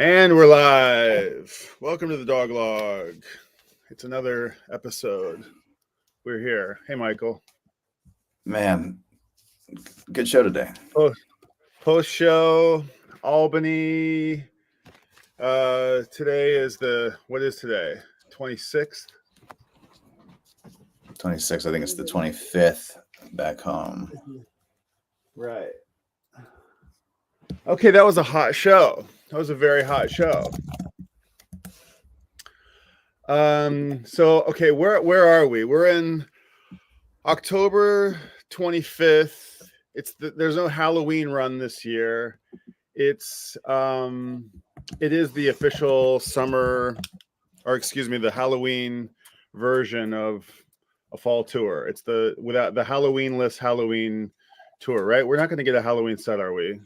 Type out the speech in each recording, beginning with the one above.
And we're live. Welcome to the Dog Log. It's another episode. We're here. Hey, Michael. Man, good show today. Post show, Albany. Today is what is today? 26th? 26th. I think it's the 25th back home. Right. Okay, that was a hot show. That was a very hot show. Okay, where are we? We're in October 25th. There's no Halloween run this year. It is the official summer, or excuse me, the Halloween version of a fall tour. It's without the Halloween-less Halloween tour, right? We're not going to get a Halloween set, are we?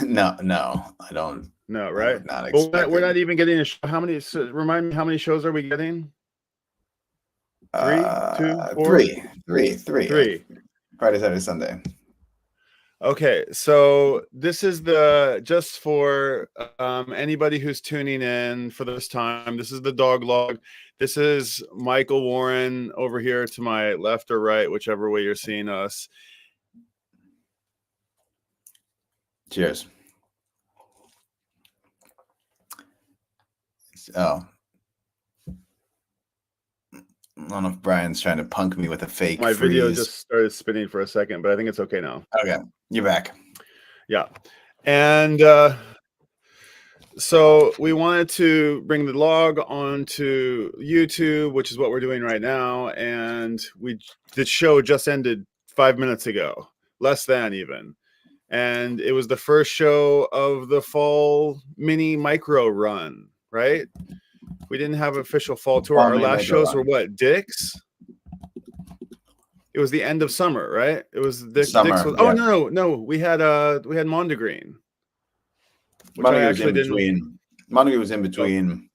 No, I don't. No, right? We're not even getting a show. Remind me, how many shows are we getting? Three, two, four? Three. Friday, Saturday, Sunday. Okay, so this is just for anybody who's tuning in for this time. This is the Dog Log. This is Michael Warren over here to my left or right, whichever way you're seeing us. Cheers. Oh. I don't know if Brian's trying to punk me with a fake My freeze. video just started spinning for a second, but I think it's okay now. Okay, you're back. Yeah. And so we wanted to bring the log onto YouTube, which is what we're doing right now. And the show just ended 5 minutes ago, less than even. And it was the first show of the fall mini micro run, right? We didn't have an official fall tour. Our last shows were what? Dick's? It was the end of summer, right? It was Dick's. Summer, Oh, yeah. No. We had Mondegreen. Mondegreen was in between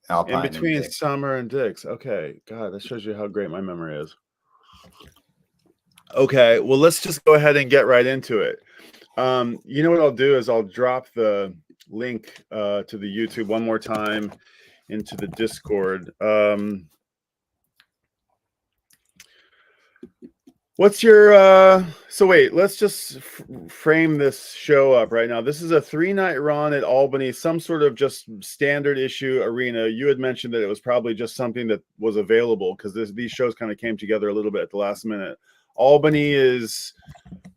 Alpine. In between summer and Dick's. Okay. God, that shows you how great my memory is. Okay, well, let's just go ahead and get right into it. You know what I'll do is I'll drop the link to the YouTube one more time into the Discord. What's your so wait, let's just frame this show up right now. This is a 3-night run at Albany, some sort of just standard issue arena. You had mentioned that it was probably just something that was available because these shows kind of came together a little bit at the last minute. Albany is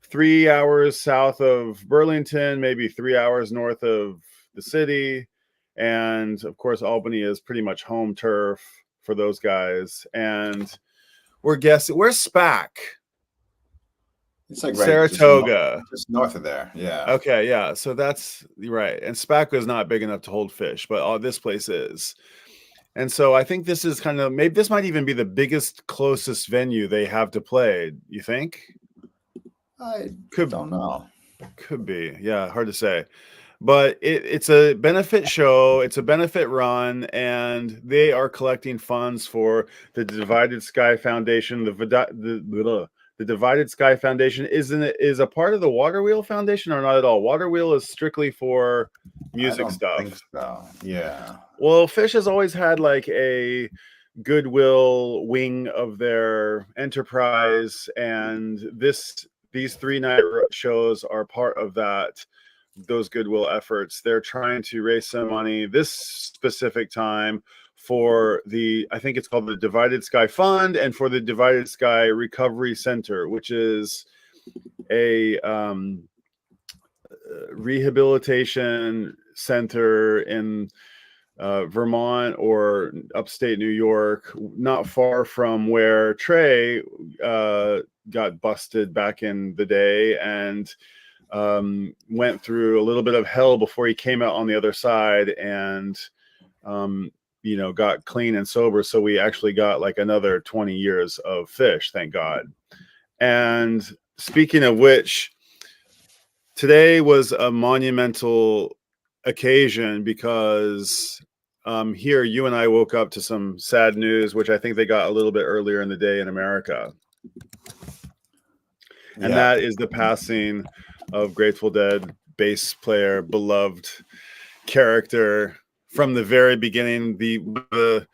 3 hours south of Burlington, maybe 3 hours north of the city. And of course, Albany is pretty much home turf for those guys. And we're guessing, where's SPAC? It's like Saratoga. Just north of there. Yeah. Okay. Yeah. So that's right. And SPAC was not big enough to hold Phish, but this place is. And so I think this is maybe this might even be the biggest, closest venue they have to play. You think? I don't know. Could be. Yeah. Hard to say. But it's a benefit show. It's a benefit run. And they are collecting funds for the Divided Sky Foundation. The Divided Sky Foundation is a part of the Water Wheel Foundation or not at all? Water Wheel is strictly for music stuff. Think so. Yeah. Well, Phish has always had like a goodwill wing of their enterprise, and these 3-night shows are part of those goodwill efforts. They're trying to raise some money this specific time for I think it's called the Divided Sky Fund, and for the Divided Sky Recovery Center, which is a rehabilitation center in Vermont or upstate New York, not far from where Trey got busted back in the day and went through a little bit of hell before he came out on the other side and got clean and sober. So we actually got like another 20 years of Phish, thank God. And speaking of which, today was a monumental occasion because here you and I woke up to some sad news, which I think they got a little bit earlier in the day in America. And that is the passing of Grateful Dead bass player, beloved character from the very beginning, the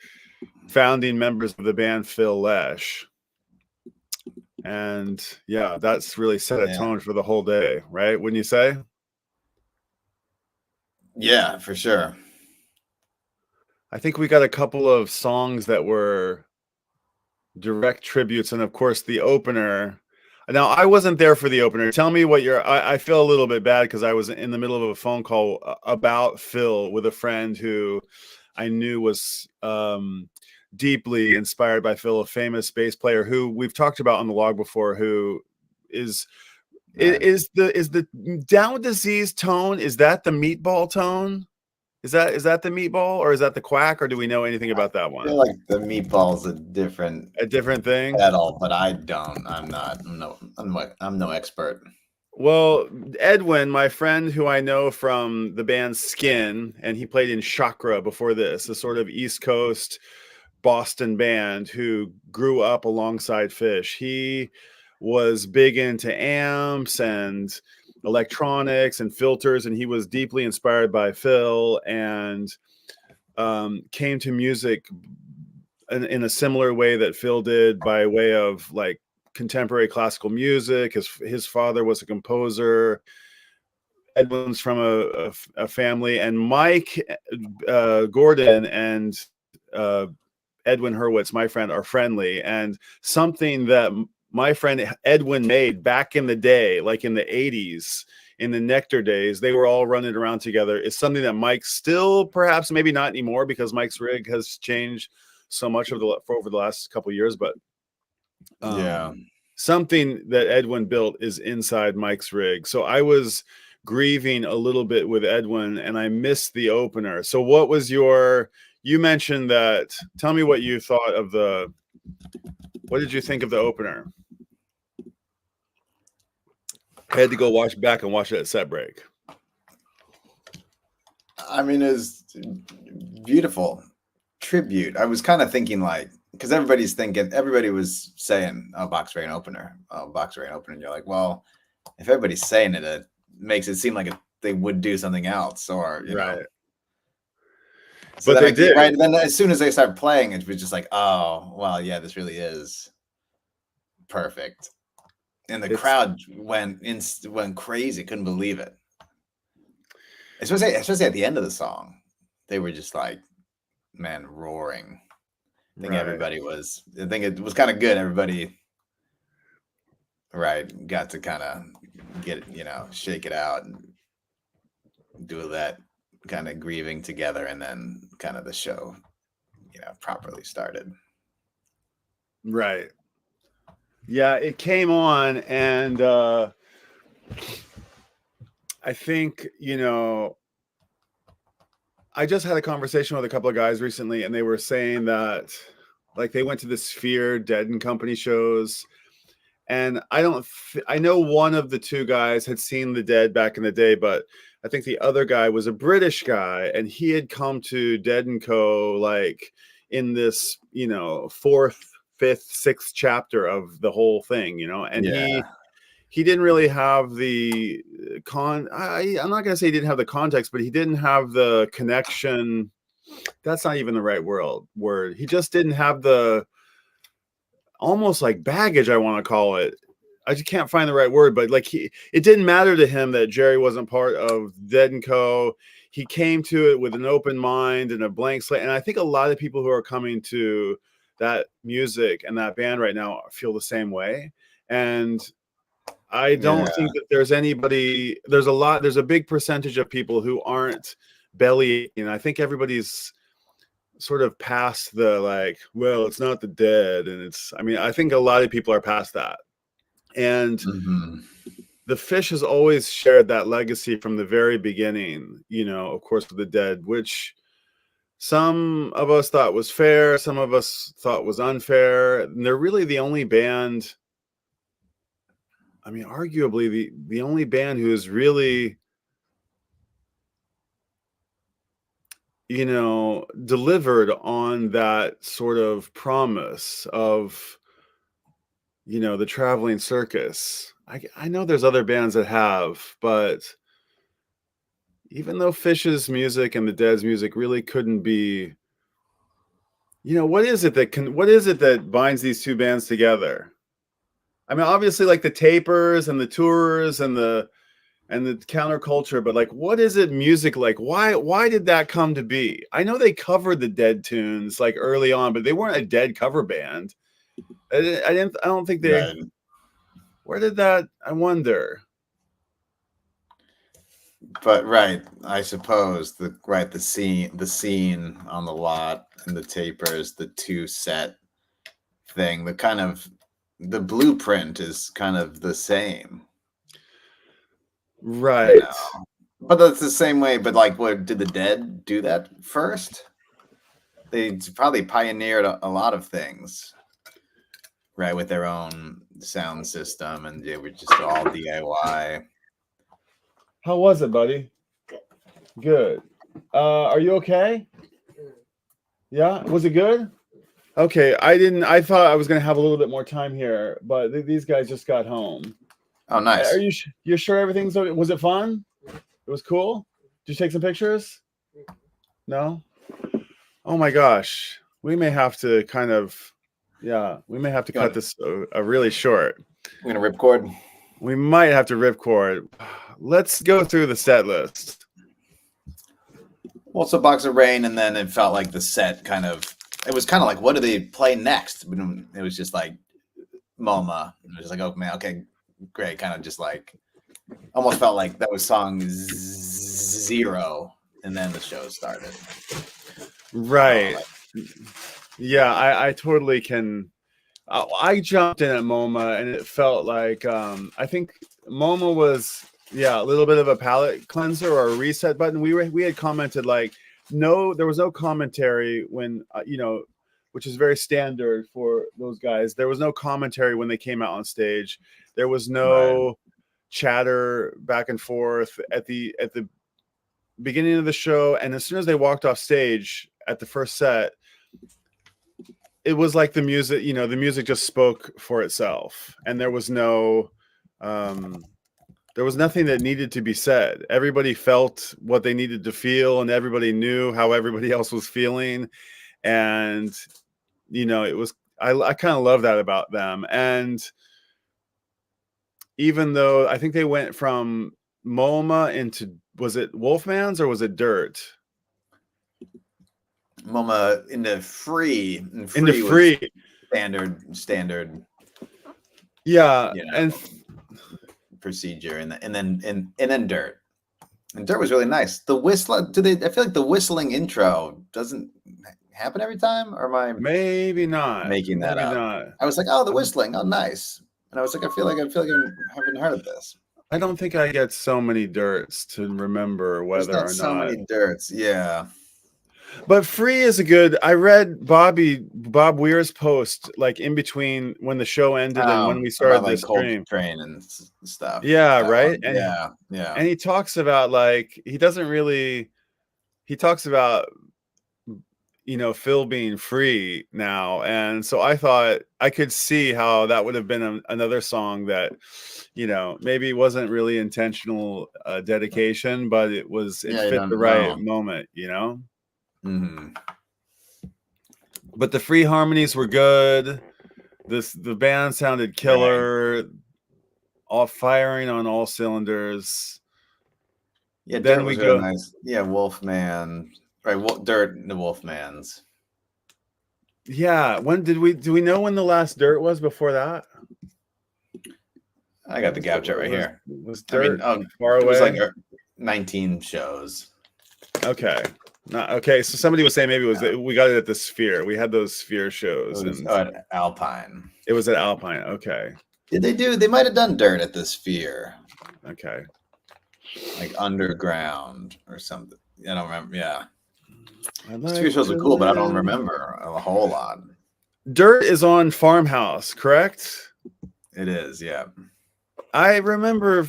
founding members of the band, Phil Lesh. And yeah, that's really set a tone for the whole day, right? Wouldn't you say? Yeah, for sure. I think we got a couple of songs that were direct tributes, and of course the opener. Now, I wasn't there for the opener. Tell me what I feel a little bit bad because I was in the middle of a phone call about Phil with a friend who I knew was deeply inspired by Phil, a famous bass player who we've talked about on the log before, who is the Down disease tone, is that the meatball tone? Is that the meatball, or is that the quack, or do we know anything about that I one? feel like the meatball's a different thing pedal, but I'm no expert. Well, Edwin, my friend who I know from the band Skin, and he played in Chakra before this, a sort of East Coast Boston band who grew up alongside Phish. He was big into amps and electronics and filters, and he was deeply inspired by Phil, and came to music in a similar way that Phil did, by way of like contemporary classical music. His father was a composer. Edwin's from a family, and Mike Gordon and Edwin Hurwitz, my friend, are friendly. And something that my friend Edwin made back in the day, like in the 80s, in the Nectar days, they were all running around together, is something that Mike still, perhaps maybe not anymore because Mike's rig has changed so much over the last couple of years, but something that Edwin built is inside Mike's rig. So I was grieving a little bit with Edwin, and I missed the opener. So what was you mentioned that, tell me what you thought of what did you think of the opener? I had to go back and watch it at set break. I mean, it's beautiful tribute. I was kind of thinking like, because everybody was saying, "Oh, box rain opener, oh, box rain opener." And you're like, well, if everybody's saying it, it makes it seem like they would do something else, or you know. So but they did. Right. And then as soon as they started playing, it was just like, oh, well, yeah, this really is perfect. And the crowd went crazy, couldn't believe it. Especially at the end of the song, they were just like, man, roaring. I think it was kind of good. Everybody, right, got to kind of get, shake it out and do that kind of grieving together, and then kind of the show, properly started. Right. Yeah, it came on, and I think, I just had a conversation with a couple of guys recently, and they were saying that, like, they went to the Sphere, Dead and Company shows, and I know one of the two guys had seen the Dead back in the day, but I think the other guy was a British guy, and he had come to Dead and Co. like in this, fourth, fifth, sixth chapter of the whole thing, and he didn't really have the I'm not going to say he didn't have the context, but he didn't have the connection. That's not even the right word. He just didn't have the almost like baggage, I want to call it. I just can't find the right word, but like it didn't matter to him that Jerry wasn't part of Dead and Co. He came to it with an open mind and a blank slate. And I think a lot of people who are coming to that music and that band right now feel the same way. And I don't think that there's a big percentage of people who aren't belly. I think everybody's sort of past the like, well, it's not the Dead. And I think a lot of people are past that. And the Phish has always shared that legacy from the very beginning, of course, with the Dead, which some of us thought was fair. Some of us thought was unfair. And they're really the only band, arguably the only band who is really, delivered on that sort of promise of, the traveling circus. I know there's other bands that have, but even though Phish's music and the Dead's music really couldn't be, what is it that binds these two bands together? I mean, obviously, like the tapers and the tours and the counterculture, but like, what is it music like? Why did that come to be? I know they covered the Dead tunes like early on, but they weren't a Dead cover band. I don't think they. Right. Where did that? I wonder. But I suppose the scene on the lot and the tapers, the two set thing, the blueprint is kind of the same. Right. But that's the same way. But like, what did the Dead do that first? They probably pioneered a lot of things, right, with their own sound system, and they were just all DIY. How was it, buddy? Good. Are you okay? Yeah. Was it good? Okay. I thought I was going to have a little bit more time here, but these guys just got home. Oh, nice. Are you sure everything's okay? Was it fun? It was cool. Did you take some pictures? No. Oh my gosh. We may have to cut this really short. We're gonna ripcord. We might have to ripcord. Let's go through the set list. Well, it's a Box of Rain, and then it felt like the set it was kind of like, what do they play next? It was just like MoMA. It was just like, oh man, okay, great. Kind of just like, almost felt like that was song 0, and then the show started. Right. Yeah, I totally can. I jumped in at MoMA, and it felt like I think MoMA was a little bit of a palate cleanser or a reset button. We had commented like, no, there was no commentary when which is very standard for those guys. There was no commentary when they came out on stage. There was no chatter back and forth at the beginning of the show, and as soon as they walked off stage at the first set, it was like the music just spoke for itself, and there was nothing that needed to be said. Everybody felt what they needed to feel, and everybody knew how everybody else was feeling. And it was, I kind of love that about them. And even though I think they went from MoMA into, was it Wolfman's or was it Dirt? MoMA into Free. Into Free. Standard. Yeah. And procedure, and then Dirt. And Dirt was really nice. The whistle, I feel like the whistling intro doesn't happen every time, or am I maybe not making that up? Not. I was like, oh, the whistling, oh, nice. And I was like, I feel like I haven't heard of this. I don't think I get so many Dirts to remember whether or not. So many Dirts, yeah. But Free is a good. I read Bob Weir's post like in between when the show ended and when we started this stream. Train and stuff. Yeah, right. And yeah. And he talks about he talks about Phil being free now, and so I thought I could see how that would have been another song that maybe wasn't really intentional dedication, but it fit the right moment. Mm-hmm. But the free harmonies were good. The band sounded killer, all firing on all cylinders. Yeah, then we go. Really nice. Yeah, Wolfman, right? Dirt and the Wolfmans. Yeah, do we know when the last Dirt was before that? I got the gap chart right here. Was Dirt far away? It was like 19 shows. Okay. Okay, so somebody was saying maybe it was we got it at the Sphere. We had those Sphere shows. At Alpine. It was at Alpine. Okay. They might have done Dirt at the Sphere. Okay. Like Underground or something. I don't remember. Yeah. Sphere shows are cool, but I don't remember a whole lot. Dirt is on Farmhouse, correct? It is, yeah. I remember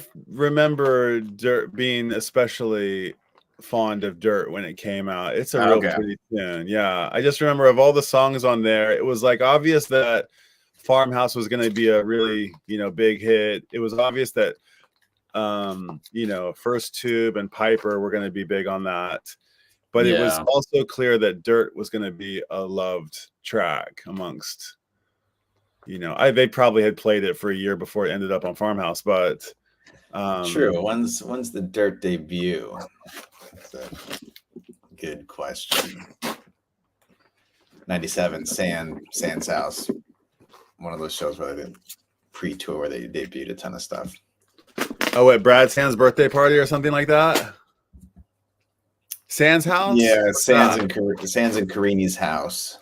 Dirt being especially fond of Dirt when it came out. It's a real pretty tune. Yeah. I just remember of all the songs on there, it was like obvious that Farmhouse was going to be a really, big hit. It was obvious that You know, First Tube and Piper were going to be big on that. But it was Yeah. also clear that Dirt was going to be a loved track amongst, you know, they probably had played it for a year before it ended up on Farmhouse, but True. When's the Dirt debut? That's a good question. 97, Sand's House. One of those shows where they did pre-tour where they debuted a ton of stuff. Oh, at Brad Sand's birthday party or something like that? Sand's house? Yeah, Sands and Karini's house.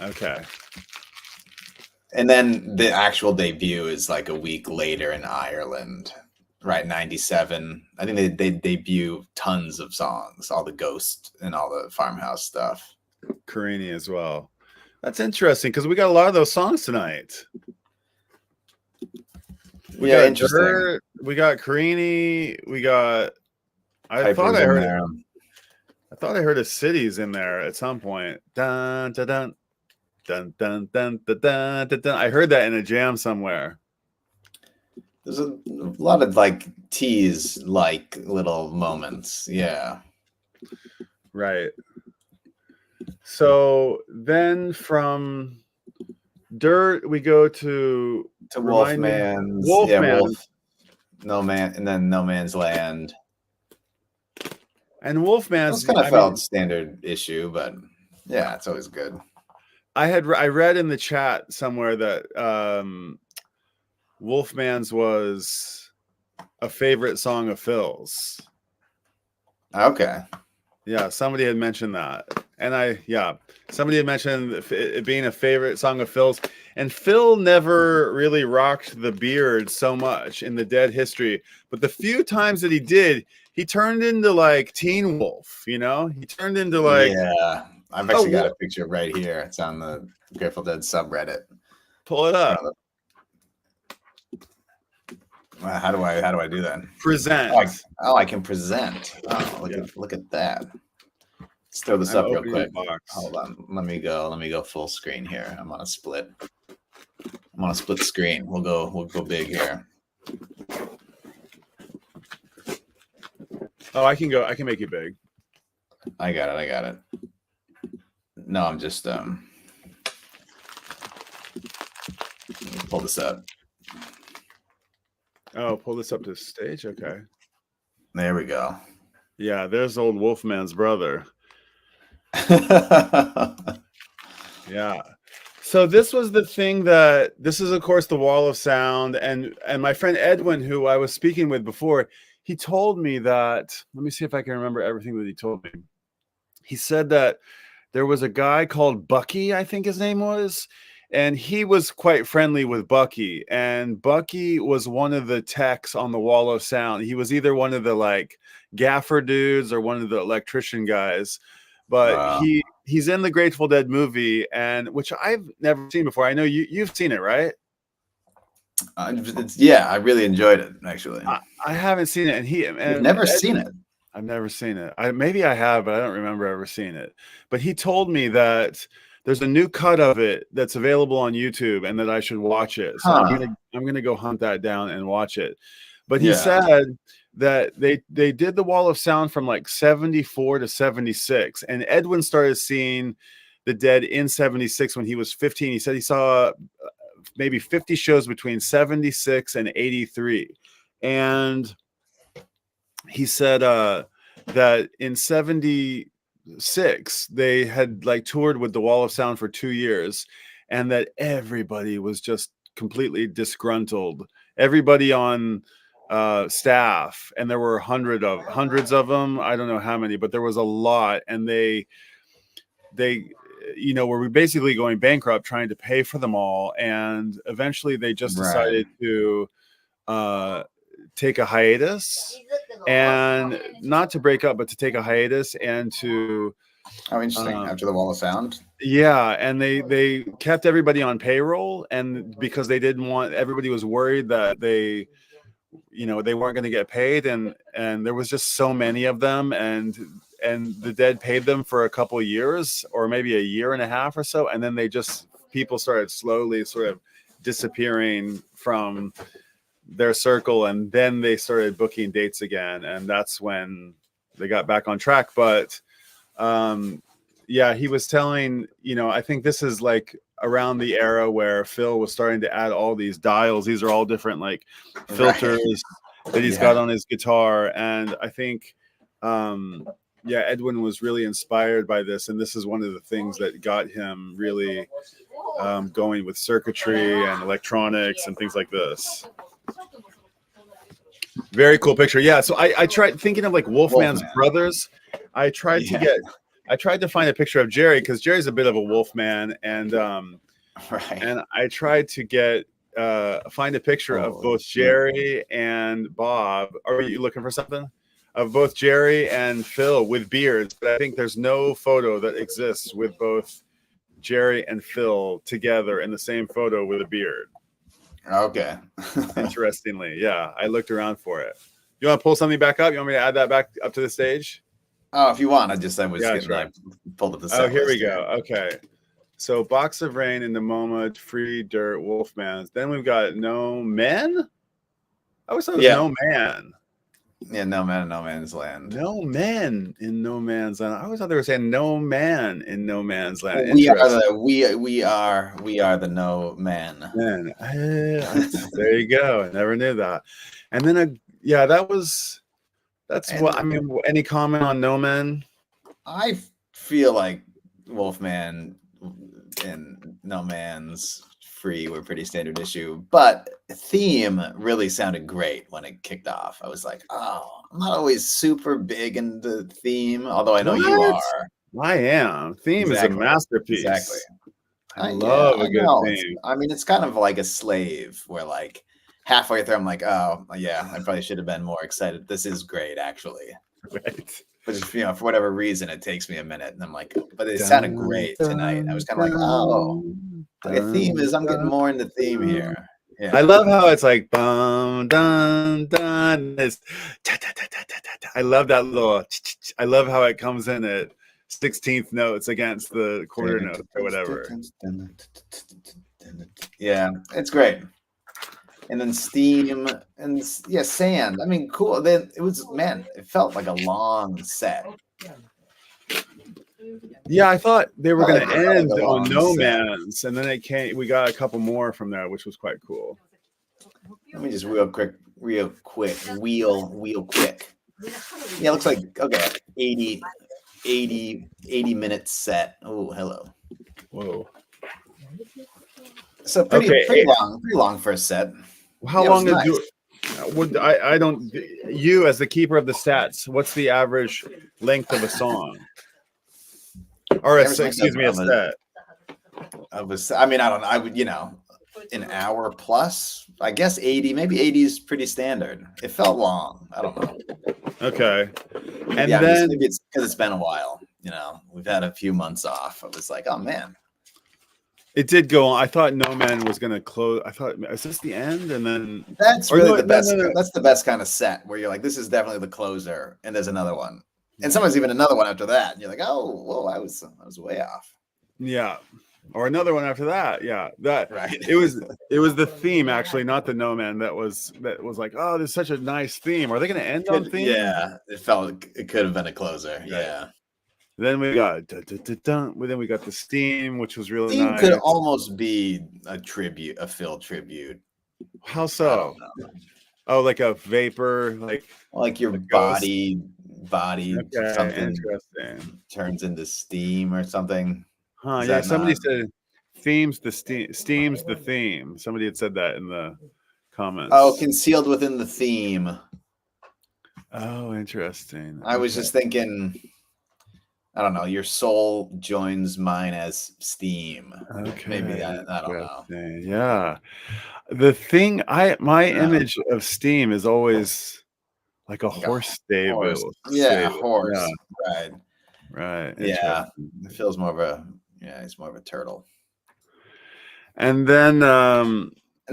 Okay. And then the actual debut is like a week later in Ireland, right? 97. I think they debut tons of songs, all the Ghost and all the Farmhouse stuff. Carini as well. That's interesting because we got a lot of those songs tonight. We got interesting. Dirt, we got Carini, we got. I Piper's thought I heard there. I thought I heard a Cities in there at some point. Dun dun dun dun dun dun dun dun dun. I heard that in a jam somewhere. There's a lot of like tease like little moments. Yeah. Right. So then from Dirt we go to Wolfman's. Wolfman. Yeah, Wolf. No Man, and then No Man's Land. And Wolfman's kind of felt standard issue, but yeah, it's always good. I read in the chat somewhere that Wolfman's was a favorite song of Phil's. Okay. Yeah, somebody had mentioned that. And somebody had mentioned it being a favorite song of Phil's. And Phil never really rocked the beard so much in the Dead history. But the few times that he did, he turned into like Teen Wolf, you know? He turned into like... Yeah, I've actually got a picture right here. It's on the Grateful Dead subreddit. Pull it up. How do I do that? Present. I can present. Oh, look at that. Let's throw this up real quick. Hold on. Let me go full screen here. I'm on a split screen. We'll go big here. Oh, I can make it big. I got it. No, I'm just pull this up. Oh, pull this up to the stage. Okay. There we go. Yeah, there's old Wolfman's brother. Yeah. So this was the thing this is, of course, the Wall of Sound. And my friend Edwin, who I was speaking with before, he told me that, let me see if I can remember everything that he told me. He said that there was a guy called Bucky, I think his name was, and he was quite friendly with Bucky. And Bucky was one of the techs on the Wall of Sound. He was either one of the like gaffer dudes or one of the electrician guys. But he's in the Grateful Dead movie, and which I've never seen before. I know you've seen it, right? Yeah, I really enjoyed it actually. I haven't seen it, and I've never seen it. I've never seen it. Maybe I have, but I don't remember ever seeing it. But he told me that there's a new cut of it that's available on YouTube, and that I should watch it. So I'm gonna go hunt that down and watch it. But he said that they did the Wall of Sound from like 74 to 76, and Edwin started seeing the Dead in 76 when he was 15. He said he saw maybe 50 shows between 76 and 83, and he said that in 76 they had like toured with the Wall of Sound for 2 years, and that everybody was just completely disgruntled. Everybody on staff, and there were hundreds of them. I don't know how many, but there was a lot, and they were basically going bankrupt trying to pay for them all, and eventually they just decided to take a hiatus, and not to break up, but to take a hiatus and to interesting. After the Wall of Sound. Yeah, and they kept everybody on payroll, and because they didn't want, everybody was worried that they weren't going to get paid, and there was just so many of them, and the Dead paid them for a couple of years, or maybe a year and a half or so, and then people started slowly sort of disappearing from their circle, and then they started booking dates again, and that's when they got back on track. But yeah, he was telling, I think this is like around the era where Phil was starting to add all these dials. These are all different like filters that he's got on his guitar, and I think Edwin was really inspired by this, and this is one of the things that got him really going with circuitry and electronics and things like this. Very cool picture. Yeah, so I tried thinking of like Wolfman's brothers. I tried to find a picture of Jerry, because Jerry's a bit of a Wolfman, and and I tried to get find a picture of both Jerry and Bob. Are you looking for something? Of both Jerry and Phil with beards, but I think there's no photo that exists with both Jerry and Phil together in the same photo with a beard. Okay. Interestingly, yeah, I looked around for it. You want to pull something back up? You want me to add that back up to the stage? Oh, if you want, I was pulled up the set Oh, here list we go. Okay. So Box of Rain in the MoMA, Free Dirt, Wolfman's. Then we've got No Men. I always thought it was No Man. Yeah, No Man in No Man's Land. No Men in No Man's Land. I always thought they were saying No Man in No Man's Land. We are the No Man. There you go. I never knew that. And then that's what I mean. Any comment on No Men? I feel like Wolfman and No Man's Free were pretty standard issue, but Theme really sounded great when it kicked off. I was like, oh, I'm not always super big into Theme, although I know you are. I am. Theme is a masterpiece. Exactly. I love a good theme. I mean, it's kind of like a slave where like halfway through, I'm like, oh yeah, I probably should have been more excited. This is great, actually. Right. But just, for whatever reason, it takes me a minute, and I'm like, but it sounded great tonight. I was kind of like, oh, like a theme is, I'm getting more into Theme here. Yeah. I love how it's like bum dun dun. It's ta, ta, ta, ta, ta, ta. I love that little. I love how it comes in at 16th notes against the quarter notes or whatever. Yeah, it's great. And then Steam and Sand. I mean, cool. Then it felt like a long set. Yeah, I thought they were going to end on No Man's, and then we got a couple more from there, which was quite cool. Let me just real quick. Yeah, it looks like 80 minute set. Oh, hello. Whoa. So pretty long for a set. How long did I don't you as the keeper of the stats, what's the average length of a song? Or a set. I mean, I don't know. I would, an hour plus. I guess 80, maybe 80 is pretty standard. It felt long. I don't know. Okay. And then maybe it's because it's been a while. We've had a few months off. I was like, oh man. It did go on. I thought No Man was going to close. I thought, is this the end? And then that's really the best. No. That's the best kind of set where you're like, this is definitely the closer, and there's another one, and sometimes even another one after that. And you're like, oh, whoa, I was way off. Yeah, or another one after that. Yeah, that right. It was the theme actually, not the No Man. That was like, oh, there's such a nice theme. Are they going to end on theme? Yeah, it could have been a closer. Right. Yeah. Then we got then we got the Steam, which was really nice. Could almost be a Phil tribute. How so? Oh, like a vapor, like your body okay, something interesting turns into steam or something. Huh? Yeah, somebody said steam's the theme. Somebody had said that in the comments. Oh, concealed within the theme. Oh, interesting. I was just thinking, I don't know. Your soul joins mine as steam. Okay, maybe I don't know. Yeah, the thing my image of steam is always like a horse stable. Yeah, horse. Yeah. Right. Yeah, it feels more of a he's more of a turtle. And then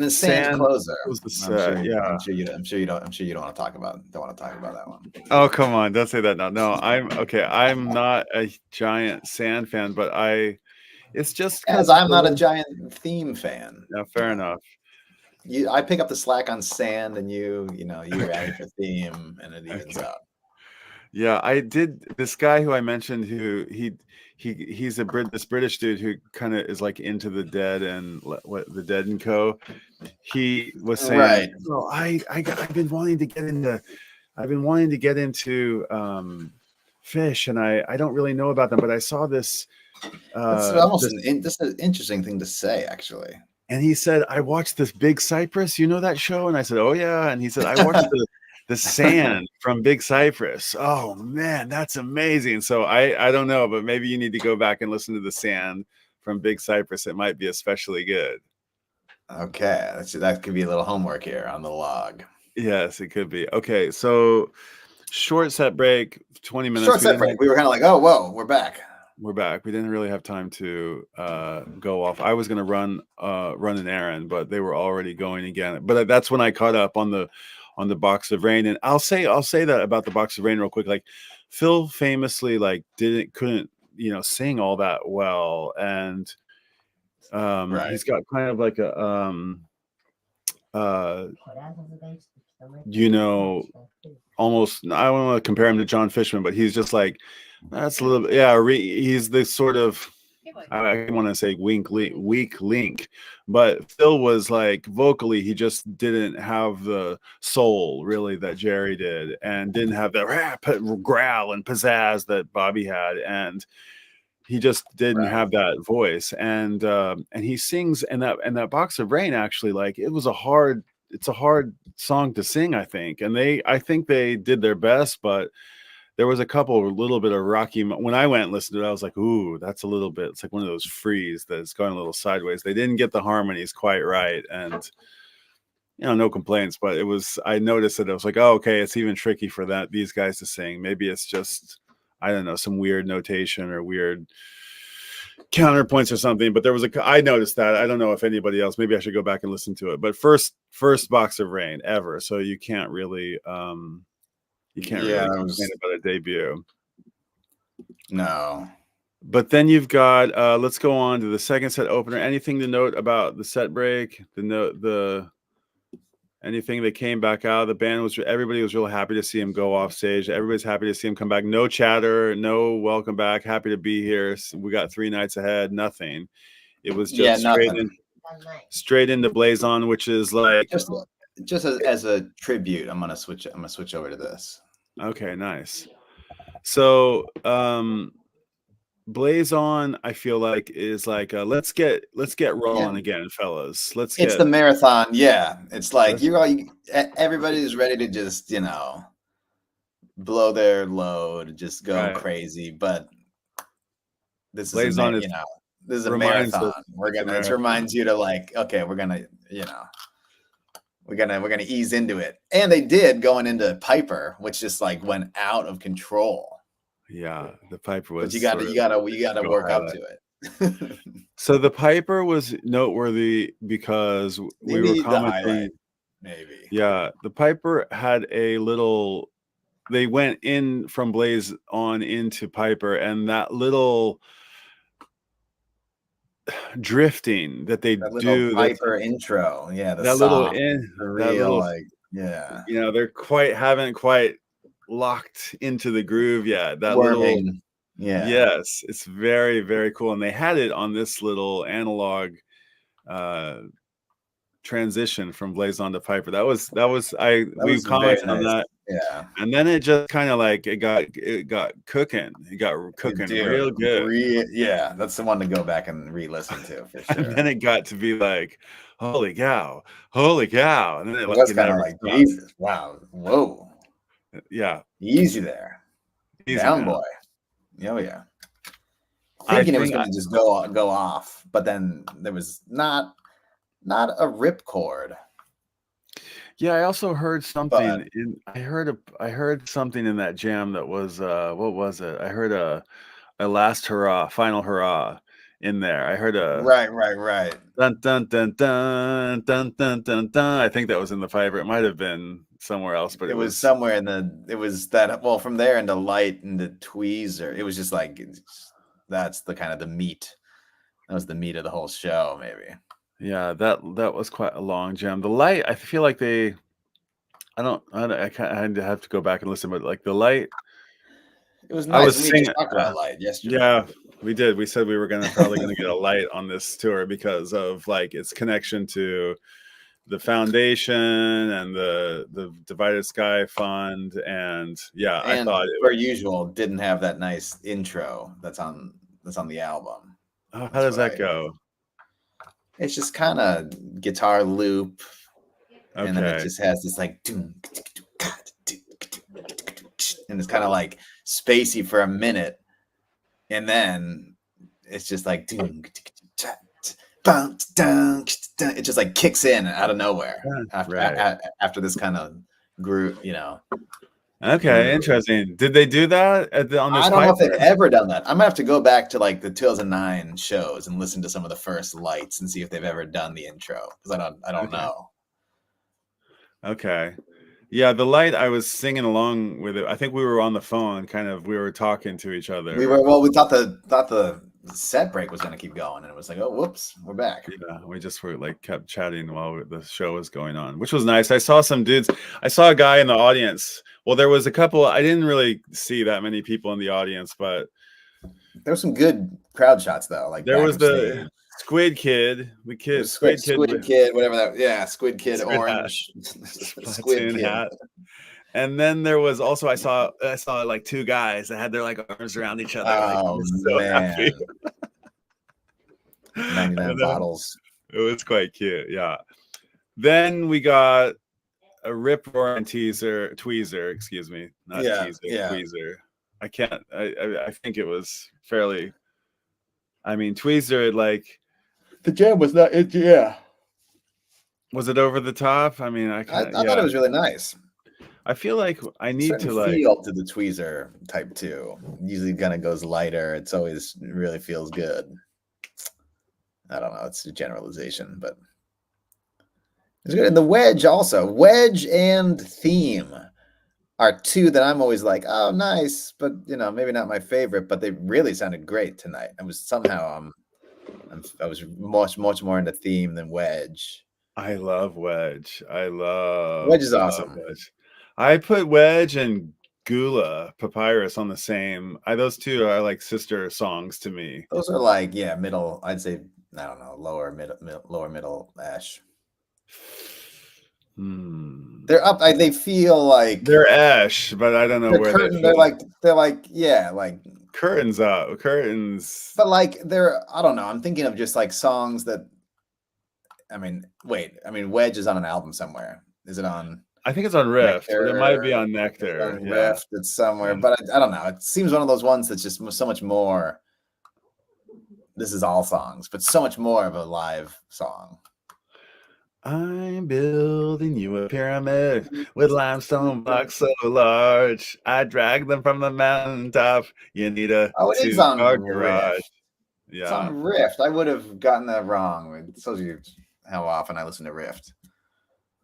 Sand closer was the set. I'm sure you don't want to talk about that one. Oh, come on, don't say that now. No, I'm not a giant Sand fan, but it's just as I'm not a giant Theme fan. Yeah, fair enough. I pick up the slack on sand, and you rally for theme, and it evens Okay. out. Yeah, I did. This guy who I mentioned, who he's this British dude who kind of is like into the Dead and what the Dead and Co. He was saying, Right. "Well, I've been wanting to get into Phish, and I don't really know about them, but I saw this That's almost this." this is an interesting thing to say, actually. And he said, I watched this Big Cypress. You know that show? And I said, oh, yeah. And he said, I watched the Sand from Big Cypress. Oh, man, that's amazing. So I don't know, but maybe you need to go back and listen to the Sand from Big Cypress. It might be especially good. Okay, that could be a little homework here on the log. Yes, it could be. Okay, so short set break, 20 minutes. Short set break. We were kind of like, oh, whoa, we're back. We're back. We didn't really have time to go off. I was going to run an errand, but they were already going again. But that's when I caught up on the Box of Rain. And I'll say that about the Box of Rain real quick. Like Phil famously like couldn't sing all that well, and Right. he's got kind of like a almost, I don't want to compare him to John Fishman, but he's just like, that's a little bit, he's this sort of, I want to say weak link, but Phil was like vocally, he just didn't have the soul really that Jerry did, and didn't have the growl and pizzazz that Bobby had, and he just didn't have that voice. And he sings, and that Box of Rain actually, like, it's a hard song to sing, I think, and I think they did their best, but there was a little bit of rocky. When I went and listened to it, I was like, ooh, that's a little bit, it's like one of those frees that's going a little sideways. They didn't get the harmonies quite right, and no complaints, but I noticed that I was like, oh, okay, it's even tricky for these guys to sing. Maybe it's just, I don't know, some weird notation or weird counterpoints or something. But I noticed that. I don't know if anybody else, maybe I should go back and listen to it. But first Box of Rain ever, so you can't really complain about a debut. No. But then you've got let's go on to the second set opener. Anything to note about the set break? Anything that came back out? The band everybody was real happy to see him go off stage. Everybody's happy to see him come back. No chatter, no welcome back. Happy to be here. We got 3 nights ahead. Nothing. It was just straight into Blaze On, which is like just as a tribute. I'm gonna switch over to this. Okay, nice. So Blaze On, I feel like, is like let's get rolling again, fellas. It's the marathon. Yeah, it's like everybody's ready to just blow their load, just go crazy. But this Blaze is On this is a marathon. It reminds you to like, okay, we're gonna ease into it, and they did going into Piper, which just like went out of control. Yeah, the Piper was. But you gotta work up to it. So the Piper was noteworthy because we were commenting. Maybe. Yeah, the Piper had a little. They went in from Blaze On into Piper, and that little drifting that they do. Piper intro, yeah. That little they haven't quite locked into the groove yet. That little, yes, it's very, very cool. And they had it on this little analog transition from Blaze On to Piper. We commented on that. Yeah. And then it just kind of like it got cooking. It got cooking real good. Yeah, that's the one to go back and re-listen to for sure. And then it got to be like, holy cow. And then it was kind of like, Jesus, wow, whoa. Yeah. Easy there. Easy down, boy. Oh, yeah. Thinking it was going to just go off, but then there was not a rip chord. Yeah, I also heard something I heard something in that jam that was what was it? I heard a last hurrah, final hurrah in there. I heard a right. Dun dun dun dun dun dun dun dun. I think that was in the Piper. It might have been somewhere else, but it was somewhere from there into Light and the Tweezer. It was just like that's the kind of the meat. That was the meat of the whole show, maybe. Yeah, that was quite a long jam. The Light, I feel like I kind of have to go back and listen, but like The Light, It was I nice, was and we just singing. talked about Light yesterday. Yeah, we did. We said we were probably gonna get a Light on this tour because of like its connection to the foundation and the Divided Sky Fund, and yeah, I And thought it per was. usual, didn't have that nice intro that's on the album. Oh, how That's does what that I. go? It's just kind of guitar loop, and then it Okay. just has this like, and it's kind of like spacey for a minute, and then it's just like, it just like kicks in out of nowhere Right. after this kind of groove, Okay, groove. interesting. Did they do that on this I don't know if they've Piper? ever done that. I'm gonna have to go back to like the 2009 shows and listen to some of the first Lights and see if they've ever done the intro, because I don't Okay. know. Okay. Yeah, The Light, I was singing along with it. I think we were on the phone, we were talking to each other. We thought the set break was gonna keep going, and it was like, oh, whoops, we're back. Yeah, we just were like kept chatting while the show was going on, which was nice. I saw some dudes. I saw a guy in the audience. Well, there was a couple. I didn't really see that many people in the audience, but There were some good crowd shots though, like there back was of the stage. Squid Kid. It was Squid Kid Squid with Kid, whatever that. Yeah, Squid Kid, Squid hat, orange, Squid platoon Kid. hat. And then there was also I saw like two guys that had their like arms around each other, like Oh so happy. man, 99 bottles. It was quite cute. Yeah. Then we got a rip roaring tweezer, excuse me, not Yeah, teaser, yeah. tweezer. I can't. I think it was fairly. I mean, tweezer, like The jam was not it. Yeah, was it over the top? I mean, I thought it was really nice. I feel like I need Certain to like. feel to the tweezer type too. Usually kind of goes lighter. It's always really feels good. I don't know. It's a generalization, but it's good. And the wedge also. Wedge and theme are two that I'm always like, oh, nice, but maybe not my favorite. But they really sounded great tonight. I was somehow I was much more into theme than wedge. I love Wedge. I Wedge is love awesome. Wedge. I put Wedge and Gula Papyrus on the same. Those two are like sister songs to me. Those are like, yeah, middle. I'd say, I don't know, lower middle ash. They're up. They feel like They're ash, but I don't know where curtain. they fit. They're like yeah, like Curtains up. Curtains. but like they're. I don't know. I'm thinking of just like songs that. I mean, wait. I mean, Wedge is on an album somewhere. Is it on? I think it's on Rift, but it might be on It's Nectar. on Yeah. Rift. It's somewhere, but I don't know. It seems one of those ones that's just so much more. This is all songs, but so much more of a live song. I'm building you a pyramid with limestone blocks so large. I drag them from the mountaintop. You need a It is on two-car garage. Rift. Yeah. It's on Rift. I would have gotten that wrong. It tells you how often I listen to Rift.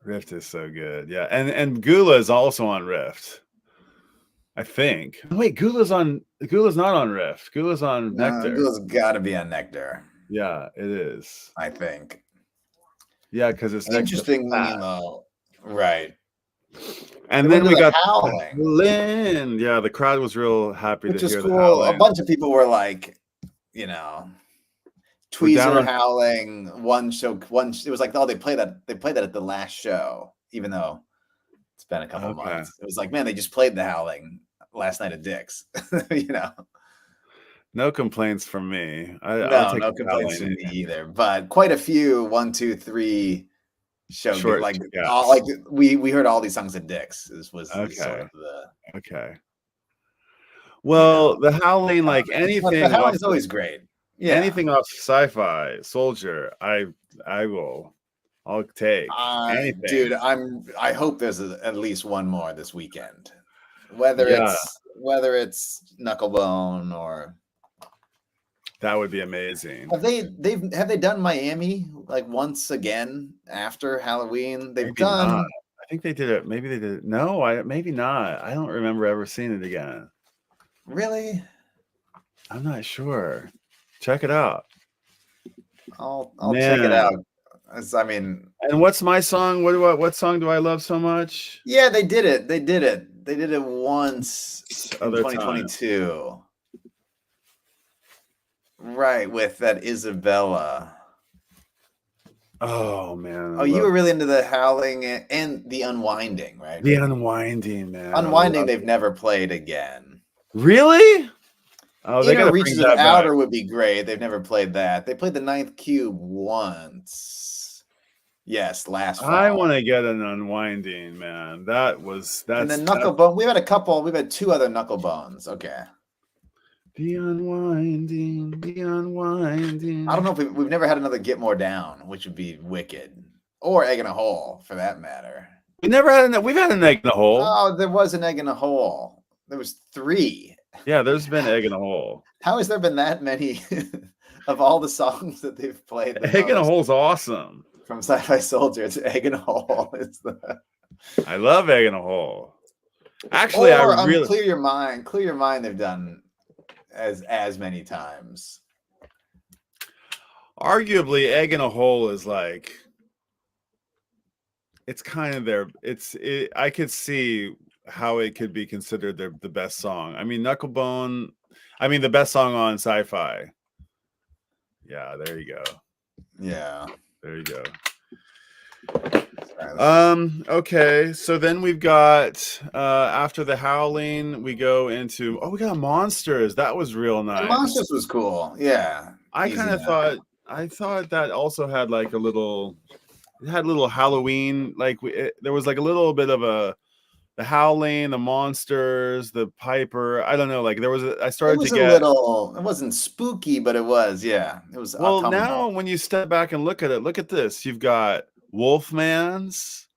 Rift is so good. Yeah. And Gula is also on Rift. I think. Oh, wait, Gula's not on Rift. Gula's on Nectar. Gula's got to be on Nectar. Yeah, it is. I think. Yeah, because it's interesting, right? And then we got howling. Lynn. Yeah, the crowd was real happy Which to is hear cool. the howling. A bunch of people were like, Tweezer howling. One show. It was like, oh, they played that at the last show, even though it's been a couple months. It was like, man, they just played the howling last night at Dick's. No complaints from me. No complaints from me either. But quite a few 1, 2, 3 shows. We heard all these songs at Dick's. This was sort of the okay. Well, the howling, like anything. The howling is always great. Yeah. Anything off Sci-Fi, Soldier, I'll take. Anything. Dude, I hope there's at least one more this weekend. Whether it's Knucklebone or. That would be amazing. Have they done Miami like once again after Halloween? They've done. Not. I think they did it. Maybe they did it. No, maybe not. I don't remember ever seeing it again. Really? I'm not sure. Check it out. I'll check it out. I mean, And what's my song? What song do I love so much? yeah, they did it. They did it once in Other time. 2022. Right, with that Isabella. Oh man. Oh, you were really into the Howling and the Unwinding, right? The Unwinding, man. Unwinding, they've never played again. Really? Oh, they Inner gotta Reaches bring of that back. Outer would be great. They've never played that. They played the Ninth Cube once. Yes, last fall. I want to get an Unwinding, man. That's and then Knucklebone. We've had two other Knucklebones. Okay. The Unwinding. I don't know if we've never had another Get More Down, which would be wicked. Or Egg in a Hole, for that matter. We've had an Egg in a Hole. Oh, there was an Egg in a Hole. There was 3. Yeah, there's been Egg in a Hole. How has there been that many of all the songs that they've played? Egg in a Hole's awesome. From Sci-Fi Soldier to Egg in a Hole. I love Egg in a Hole. Actually, I really Clear Your Mind. Clear Your Mind. They've done as many times. Arguably, Egg in a Hole is like, it's kind of I could see how it could be considered the best song. I mean, Knucklebone. I mean, the best song on Sci-Fi. Yeah, there you go. Yeah. There you go. Okay, so then we've got after the Howling, we go into we got Monsters. That was real nice. Monsters was cool. Yeah. I thought that also had like a little Halloween, like there was like a little bit of the Howling, the Monsters, the Piper. I don't know, like there was I started to get it wasn't spooky, but it was, yeah. It was now when you step back and look at it, look at this. You've got Wolfman's,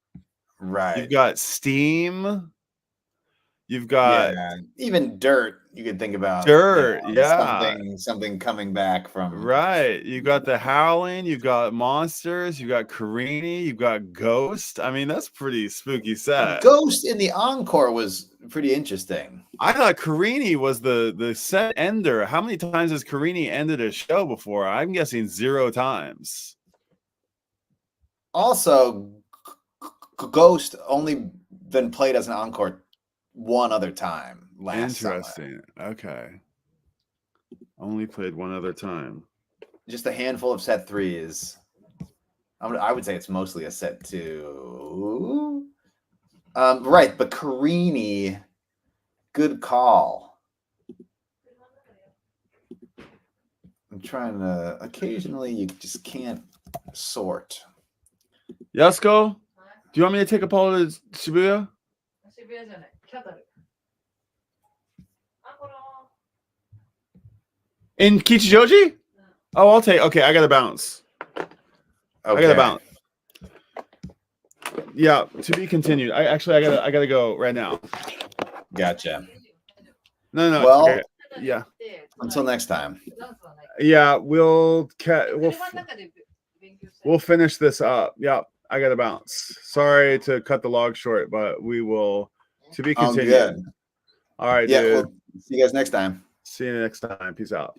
right? You've got Steam, you've got even Dirt. You could think about Dirt, something coming back from right. You've got the Howling, you've got Monsters, you've got Carini, you've got Ghost. I mean, that's pretty spooky set. Ghost in the encore was pretty interesting. I thought Carini was the set ender. How many times has Carini ended a show before? I'm guessing 0 times. Also, Ghost only been played as an encore one other time last summer. Okay. Only played one other time. Just a handful of set 3s. I would say it's mostly a set 2. Right, but Carini, good call. I'm trying to. Occasionally, you just can't sort. Yasuko, do you want me to take a poll to Shibuya? In Kichijoji? Oh, I'll take. Okay, I gotta bounce. Okay. I gotta bounce. Yeah, to be continued. I gotta go right now. Gotcha. No. Well, okay. Yeah. Until next time. Yeah, we'll finish this up. Yeah, I gotta bounce. Sorry to cut the log short, but we will to be continued. Good. All right, yeah, dude. we'll see you guys next time. See you next time. Peace out.